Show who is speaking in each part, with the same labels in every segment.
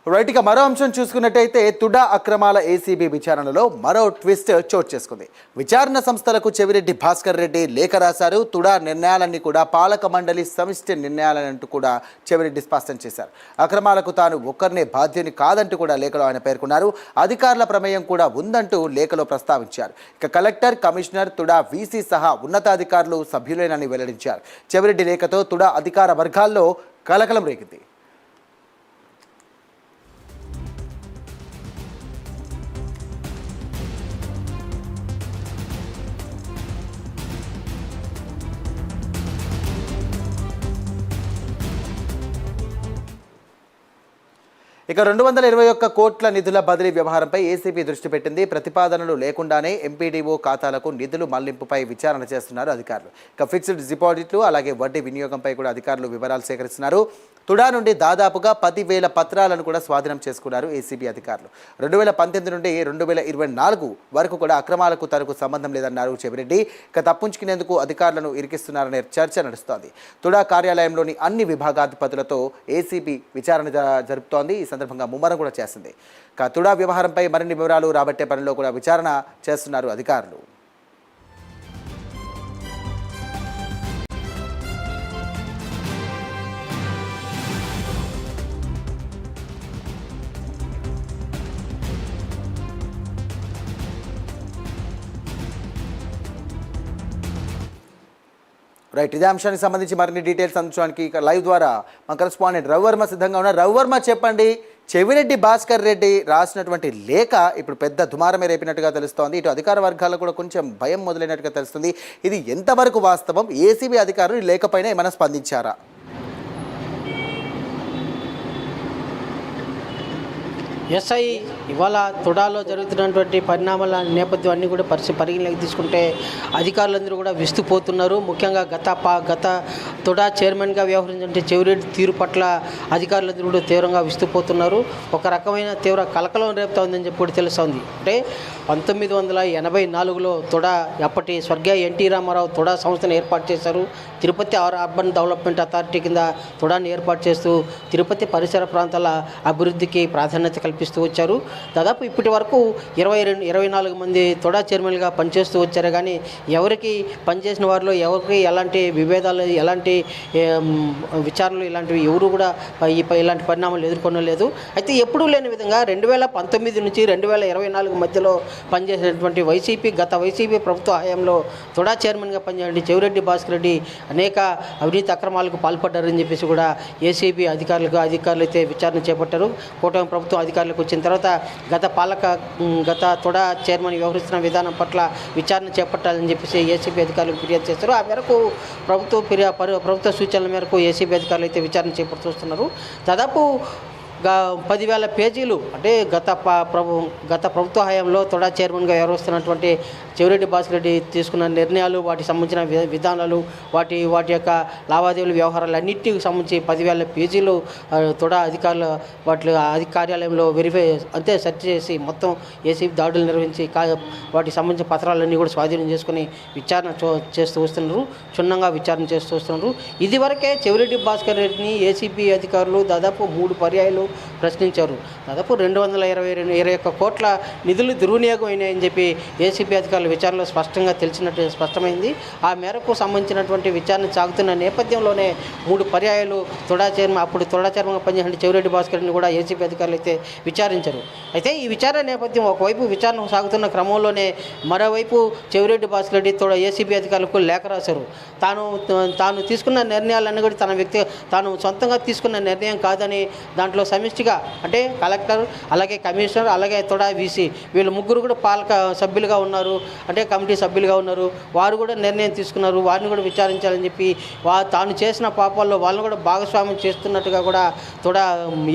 Speaker 1: Right, ఇక మరో అంశం చూసుకున్నట్టయితే తుడా అక్రమాల ఏసీబీ విచారణలో మరో ట్విస్ట్ చోటు చేసుకుంది. విచారణ సంస్థలకు చెవిరెడ్డి భాస్కర్ రెడ్డి లేఖ రాశారు. తుడా నిర్ణయాలన్నీ కూడా పాలక మండలి సమిష్టి నిర్ణయాలంటూ కూడా చెవిరెడ్డి స్పష్టం చేశారు. అక్రమాలకు తాను ఒక్కరినే బాధ్యుని కాదంటూ కూడా లేఖలో ఆయన పేర్కొన్నారు. అధికారుల ప్రమేయం కూడా ఉందంటూ లేఖలో ప్రస్తావించారు. ఇక కలెక్టర్, కమిషనర్, తుడా వీసీ సహా ఉన్నతాధికారులు సభ్యులేనని వెల్లడించారు. చెవిరెడ్డి లేఖతో తుడా అధికార వర్గాల్లో కలకలం రేగింది. ఇక 221 కోట్ల నిధుల బదిలీ వ్యవహారంపై ఏసీబీ దృష్టి పెట్టింది. ప్రతిపాదనలు లేకుండానే ఎంపీడీఓ ఖాతాలకు నిధులు మళ్లింపుపై విచారణ చేస్తున్నారు అధికారులు. ఇక ఫిక్స్డ్ డిపాజిట్లు అలాగే వడ్డీ వినియోగంపై కూడా అధికారులు వివరాలు సేకరిస్తున్నారు. తుడా నుండి దాదాపుగా 10,000 పత్రాలను కూడా స్వాధీనం చేసుకున్నారు ఏసీబీ అధికారులు. 2018 నుండి 2024 వరకు కూడా అక్రమాలకు తనకు సంబంధం లేదన్నారు చెవిరెడ్డి. ఇక తప్పించుకునేందుకు అధికారులను ఇరికిస్తున్నారనే చర్చ నడుస్తోంది. తుడా కార్యాలయంలోని అన్ని విభాగాధిపతులతో ఏసీబీ విచారణ జరుపుతోంది. ఈ సందర్భంగా ముమ్మరం కూడా చేసింది. ఇక తుడా వ్యవహారంపై మరిన్ని వివరాలు రాబట్టే పనిలో కూడా విచారణ చేస్తున్నారు అధికారులు. రైట్, ఇదే అంశానికి సంబంధించి మరిన్ని డీటెయిల్స్ అందించడానికి ఇక లైవ్ ద్వారా మా కరెస్పాండెంట్ రవివర్మ సిద్ధంగా ఉన్నారు. రవివర్మ, చెప్పండి, చెవిరెడ్డి భాస్కర్ రెడ్డి రాసినటువంటి లేఖ ఇప్పుడు పెద్ద దుమారమే రేపినట్టుగా తెలుస్తోంది. ఇటు అధికార వర్గాలకు కూడా కొంచెం భయం మొదలైనట్టుగా తెలుస్తుంది. ఇది ఎంతవరకు వాస్తవం? ఏసీబీ అధికారులు ఈ లేఖపైన ఏమైనా స్పందించారా?
Speaker 2: ఎస్ఐ ఇవాళ తుడాలో జరుగుతున్నటువంటి పరిణామాల నేపథ్యం అన్నీ కూడా పరిగణలోకి తీసుకుంటే అధికారులందరూ కూడా విస్తుపోతున్నారు. ముఖ్యంగా గత తుడా చైర్మన్గా వ్యవహరించే చెవిరెడ్డి తీరు పట్ల అధికారులందరూ కూడా తీవ్రంగా విస్తుపోతున్నారు. ఒక రకమైన తీవ్ర కలకలం రేపుతా ఉందని చెప్పి కూడా తెలుస్తోంది. అంటే 1984లో తుడా అప్పటి స్వర్గీయ ఎన్టీ రామారావు తుడా సంస్థను ఏర్పాటు చేశారు. తిరుపతి అర్బన్ డెవలప్మెంట్ అథారిటీ కింద తుడాని ఏర్పాటు చేస్తూ తిరుపతి పరిసర ప్రాంతాల అభివృద్ధికి ప్రాధాన్యత కల్పిస్తూ వచ్చారు. దాదాపు ఇప్పటి వరకు 24 మంది తుడా చైర్మన్గా పనిచేస్తూ వచ్చారు. కానీ ఎవరికి పనిచేసిన వారిలో ఎవరికి ఎలాంటి విభేదాలు, ఎలాంటి విచారణలు ఇలాంటివి ఎవరు కూడా ఇలాంటి పరిణామాలు ఎదుర్కొనలేదు. అయితే ఎప్పుడూ లేని విధంగా 2019 నుంచి 2024 మధ్యలో పనిచేసినటువంటి గత వైసీపీ ప్రభుత్వ హయాంలో తుడా చైర్మన్గా పనిచేయండి చెవిరెడ్డి భాస్కర్ రెడ్డి అనేక అవినీతి అక్రమాలకు పాల్పడ్డారని చెప్పేసి కూడా ఏసీబీ అధికారులు అయితే విచారణ చేపట్టారు. కూటమి ప్రభుత్వం అధికారులకు వచ్చిన తర్వాత గత తుడా చైర్మన్ వ్యవహరిస్తున్న విధానం పట్ల విచారణ చేపట్టాలని చెప్పేసి ఏసీబీ అధికారులకు ఫిర్యాదు చేస్తారు. ఆ మేరకు ప్రభుత్వ సూచనల మేరకు ఏసీబీ అధికారులు అయితే విచారణ చేపడుతున్నారు. దాదాపు 10,000 పేజీలు అంటే గత ప్రభుత్వ హయాంలో తుడా చైర్మన్గా వ్యవహరిస్తున్నటువంటి చెవిరెడ్డి భాస్కర్ రెడ్డి తీసుకున్న నిర్ణయాలు, వాటికి సంబంధించిన విధానాలు, వాటి యొక్క లావాదేవీల వ్యవహారాలు అన్నింటికి సంబంధించి 10,000 పేజీలు తుడా అధికారులు కార్యాలయంలో సెర్చ్ చేసి మొత్తం ఏసీబీ దాడులు నిర్వహించి వాటికి సంబంధించిన పత్రాలన్నీ కూడా స్వాధీనం చేసుకుని విచారణ చేస్తూ వస్తున్నారు. క్షుణ్ణంగా విచారణ చేస్తూ వస్తున్నారు. ఇదివరకే చెవిరెడ్డి భాస్కర్ రెడ్డిని ఏసీబీ అధికారులు దాదాపు 3 పర్యాయాలు ప్రశ్నించారు. దాదాపు 221 కోట్ల నిధులు దుర్వినియోగం అయినాయని చెప్పి ఏసీబీ అధికారుల విచారణలో స్పష్టమైంది. ఆ మేరకు సంబంధించినటువంటి విచారణ సాగుతున్న నేపథ్యంలోనే 3 పర్యాయాలు అప్పుడు తుడా చైర్మన్గా పనిచేసిన చెవిరెడ్డి భాస్కర్ని కూడా ఏసీబీ అధికారులు అయితే విచారించారు. అయితే ఈ విచారణ నేపథ్యం ఒకవైపు విచారణ సాగుతున్న క్రమంలోనే మరోవైపు చెవిరెడ్డి భాస్కర్ రెడ్డి ఏసీబీ అధికారులకు లేఖ రాశారు. తాను తీసుకున్న నిర్ణయాలన్నీ కూడా తాను సొంతంగా తీసుకున్న నిర్ణయం కాదని, దాంట్లో సమిష్టిగా అంటే కలెక్టర్, అలాగే కమిషనర్, అలాగే తుడా వీసీ వీళ్ళు ముగ్గురు కూడా పాలక సభ్యులుగా ఉన్నారు, అంటే కమిటీ సభ్యులుగా ఉన్నారు. వారు కూడా నిర్ణయం తీసుకున్నారు. వారిని కూడా విచారించాలని చెప్పి తాను చేసిన పాపాల్లో వాళ్ళని కూడా భాగస్వామ్యం చేస్తున్నట్టుగా కూడా తుడా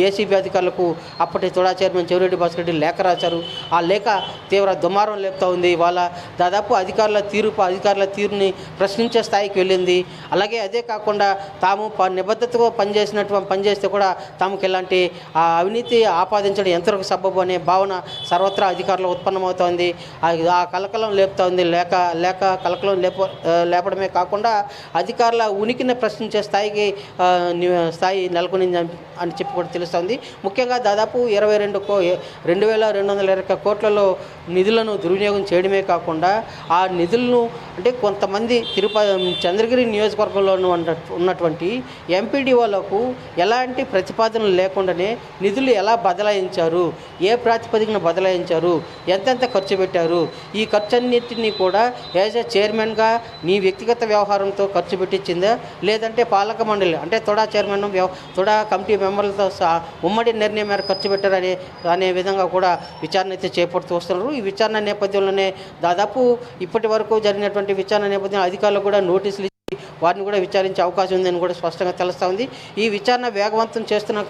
Speaker 2: ఏసీబీ అధికారులకు అప్పటి తుడా చైర్మన్ చెవిరెడ్డి భాస్కర్ రెడ్డి లేఖ రాశారు. ఆ లేఖ తీవ్ర దుమారం లేపుతూ ఉంది. వాళ్ళ దాదాపు అధికారుల తీరుని ప్రశ్నించే స్థాయికి వెళ్ళింది. అలాగే అదే కాకుండా తాము నిబద్ధతగా పనిచేస్తే కూడా తమకు ఎలాంటి అవినీతి ఆపాదించడం ఎంతవరకు సబబు అనే భావన సర్వత్రా అధికారులు ఉత్పన్నమవుతోంది. ఆ కలకలం కలకలం లేపుతా ఉంది. లేక కలకలం లేపడమే కాకుండా అధికారుల ఉనికిని ప్రశ్నించే స్థాయి నెలకొనింది అని చెప్పి కూడా తెలుస్తుంది. ముఖ్యంగా దాదాపు 22,220 కోట్లలో నిధులను దుర్వినియోగం చేయడమే కాకుండా ఆ నిధులను అంటే కొంతమంది చంద్రగిరి నియోజకవర్గంలో ఉన్నటువంటి ఎంపీడీఓలకు ఎలాంటి ప్రతిపాదనలు లేకుండానే నిధులు ఎలా బదలాయించారు, ఏ ప్రాతిపదికన బదలాయించారు, ఎంతెంత ఖర్చు పెట్టారు, ఈ ఖర్చన్నిటినీ కూడా యాజ్ ఏ చైర్మన్గా నీ వ్యక్తిగత వ్యవహారంతో ఖర్చు పెట్టించిందా, లేదంటే పాలక మండలి అంటే తొడా చైర్మన్ తొడా కమిటీ మెంబర్లతో ఉమ్మడి నిర్ణయం మేరకు ఖర్చు పెట్టారనే విధంగా కూడా విచారణ అయితే చేపడుతూ వస్తున్నారు. ఈ విచారణ నేపథ్యంలోనే దాదాపు ఇప్పటి వరకు జరిగినటువంటి విచారణ నేపథ్యంలో అధికారులు కూడా నోటీసులు ఇచ్చి వారిని కూడా విచారించే అవకాశం ఉందని కూడా స్పష్టంగా తెలుస్తూ ఉంది. ఈ విచారణ వేగవంతం చేస్తున్న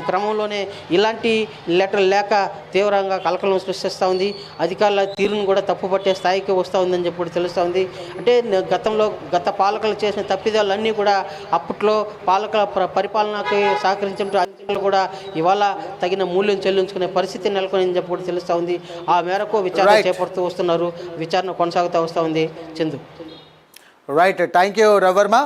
Speaker 2: క్రమంలోనే ఇలాంటి లెటర్ లేక తీవ్రంగా కలకలం సృష్టిస్తూ ఉంది. అధికారుల తీరును కూడా తప్పుపట్టే స్థాయికి వస్తూ ఉందని చెప్పి కూడా తెలుస్తూ ఉంది. అంటే గత పాలకులు చేసిన తప్పిదాలన్నీ కూడా అప్పట్లో పాలకుల పరిపాలనకి సహకరించిన అధికారులు కూడా ఇవాళ తగిన మూల్యం చెల్లించుకునే పరిస్థితి నెలకొని చెప్పి కూడా తెలుస్తూ ఉంది. ఆ మేరకు విచారణ చేపడుతూ వస్తున్నారు. విచారణ కొనసాగుతూ వస్తూ ఉంది. Chandu.
Speaker 1: Right, thank you Ravi Varma.